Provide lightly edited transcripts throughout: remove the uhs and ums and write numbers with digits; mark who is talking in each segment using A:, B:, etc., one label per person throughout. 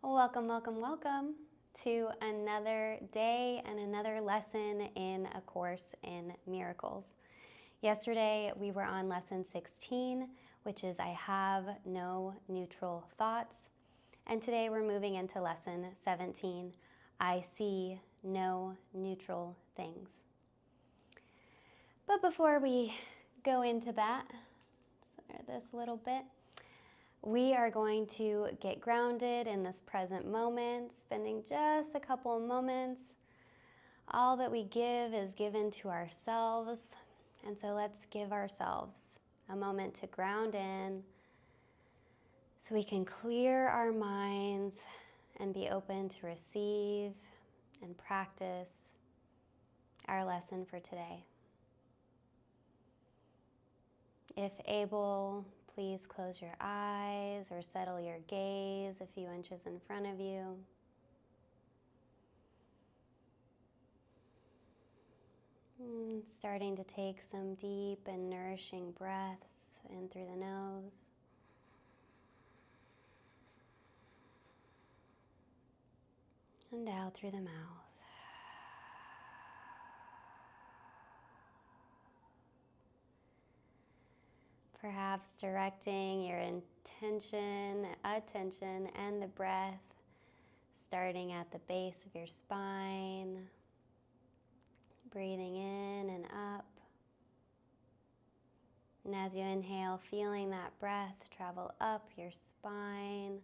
A: Welcome, welcome, welcome to another day and another lesson in A Course in Miracles. Yesterday we were on lesson 16, which is I have no neutral thoughts. And today we're moving into lesson 17, I see no neutral things. But before we go into that, center this a little bit. We are going to get grounded in this present moment, spending just a couple of moments. All that we give is given to ourselves. And so let's give ourselves a moment to ground in so we can clear our minds and be open to receive and practice our lesson for today. If able, please close your eyes or settle your gaze a few inches in front of you. Starting to take some deep and nourishing breaths in through the nose. And out through the mouth. Perhaps directing your attention, and the breath starting at the base of your spine, breathing in and up. And as you inhale, feeling that breath travel up your spine,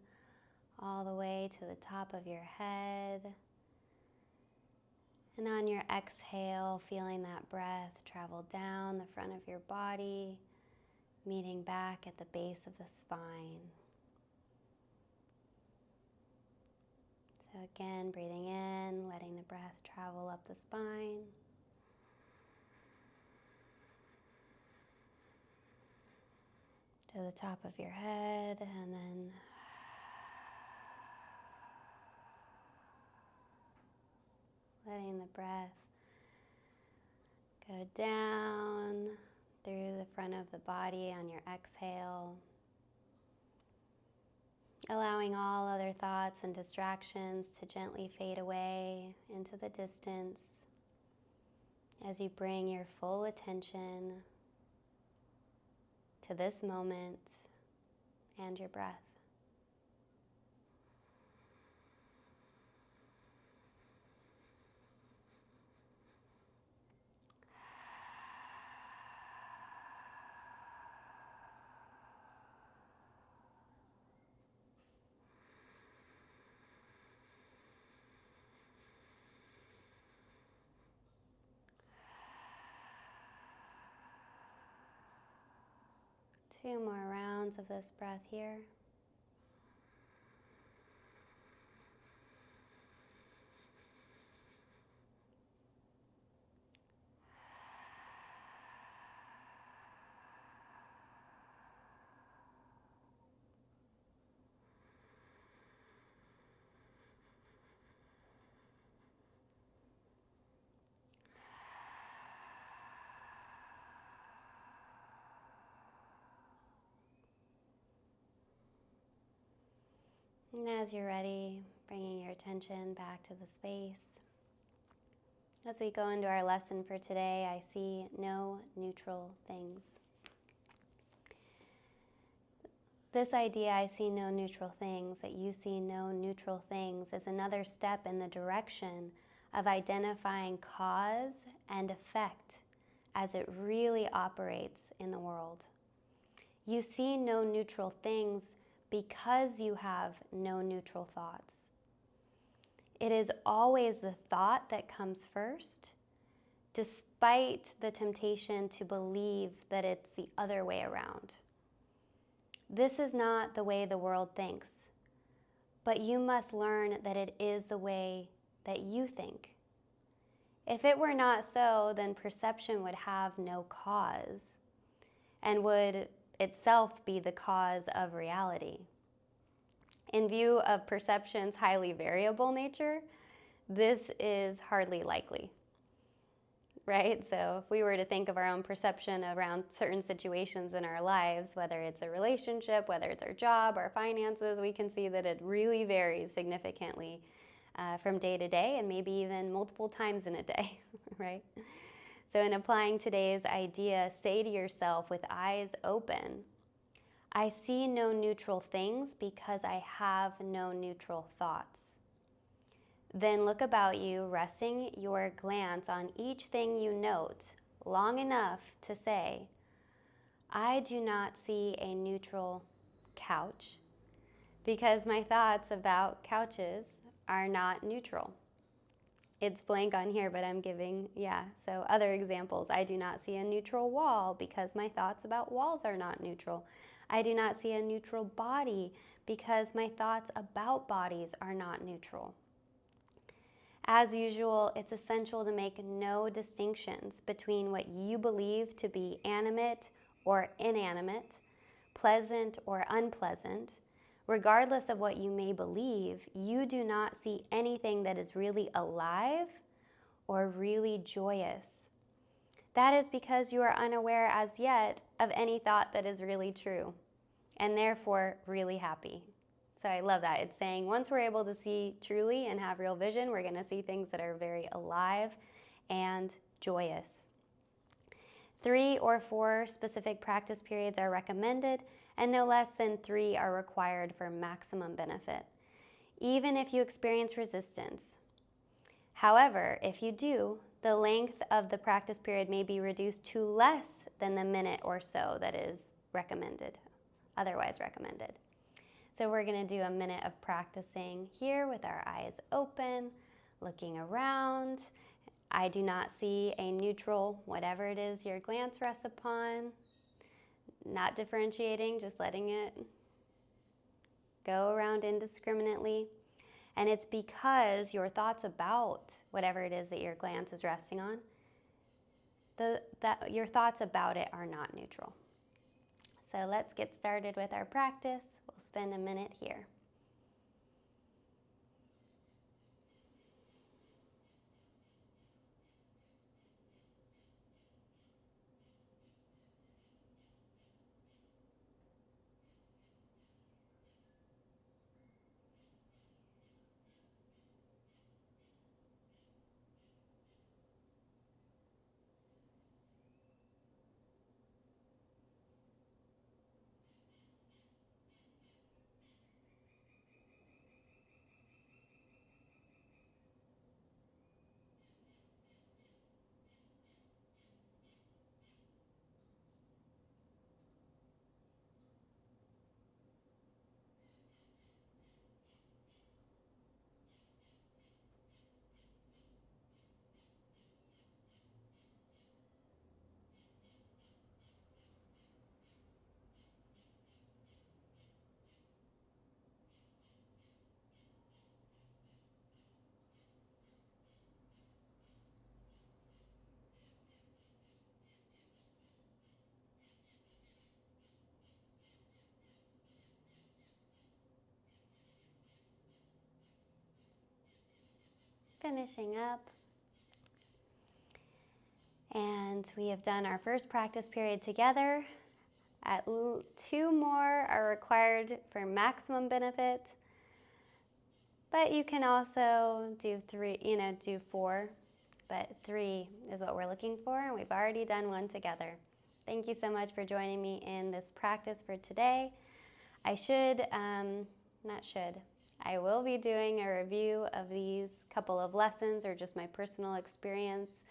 A: all the way to the top of your head. And on your exhale, feeling that breath travel down the front of your body, meeting back at the base of the spine. So again, breathing in, letting the breath travel up the spine. To the top of your head, and then letting the breath go down through the front of the body on your exhale. Allowing all other thoughts and distractions to gently fade away into the distance as you bring your full attention to this moment and your breath. Two more rounds of this breath here. And as you're ready, bringing your attention back to the space. As we go into our lesson for today, I see no neutral things. This idea, I see no neutral things, that you see no neutral things, is another step in the direction of identifying cause and effect as it really operates in the world. You see no neutral things because you have no neutral thoughts. It is always the thought that comes first, despite the temptation to believe that it's the other way around. This is not the way the world thinks, but you must learn that it is the way that you think. If it were not so, then perception would have no cause and would itself be the cause of reality. In view of perception's highly variable nature, this is hardly likely. right? So if we were to think of our own perception around certain situations in our lives, whether it's a relationship, whether it's our job, our finances, we can see that it really varies significantly from day to day, and maybe even multiple times in a day, right? So in applying today's idea, say to yourself with eyes open, I see no neutral things because I have no neutral thoughts. Then look about you, resting your glance on each thing you note long enough to say, I do not see a neutral couch because my thoughts about couches are not neutral. It's blank on here, but I'm giving, so other examples. I do not see a neutral wall because my thoughts about walls are not neutral. I do not see a neutral body because my thoughts about bodies are not neutral. As usual, it's essential to make no distinctions between what you believe to be animate or inanimate, pleasant or unpleasant. Regardless of what you may believe, you do not see anything that is really alive or really joyous. That is because you are unaware as yet of any thought that is really true, and therefore really happy. So I love that. It's saying once we're able to see truly and have real vision, we're going to see things that are very alive and joyous. 3 or 4 specific practice periods are recommended, and no less than 3 are required for maximum benefit, even if you experience resistance. However, if you do, the length of the practice period may be reduced to less than the minute or so that is recommended, otherwise recommended. So we're going to do a minute of practicing here with our eyes open, looking around. I do not see a neutral, whatever it is your glance rests upon. Not differentiating, just letting it go around indiscriminately. And it's because your thoughts about whatever it is that your glance is resting on, your thoughts about it are not neutral. So let's get started with our practice. We'll spend a minute here. Finishing up. And we have done our first practice period together. 2 more are required for maximum benefit. But you can also do 3, do 4. But 3 is what we're looking for, and we've already done 1 together. Thank you so much for joining me in this practice for today. I will be doing a review of these couple of lessons, or just my personal experience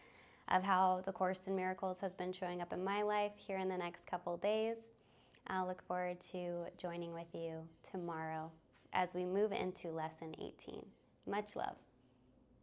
A: of how the Course in Miracles has been showing up in my life here in the next couple days. I'll look forward to joining with you tomorrow as we move into Lesson 18. Much love.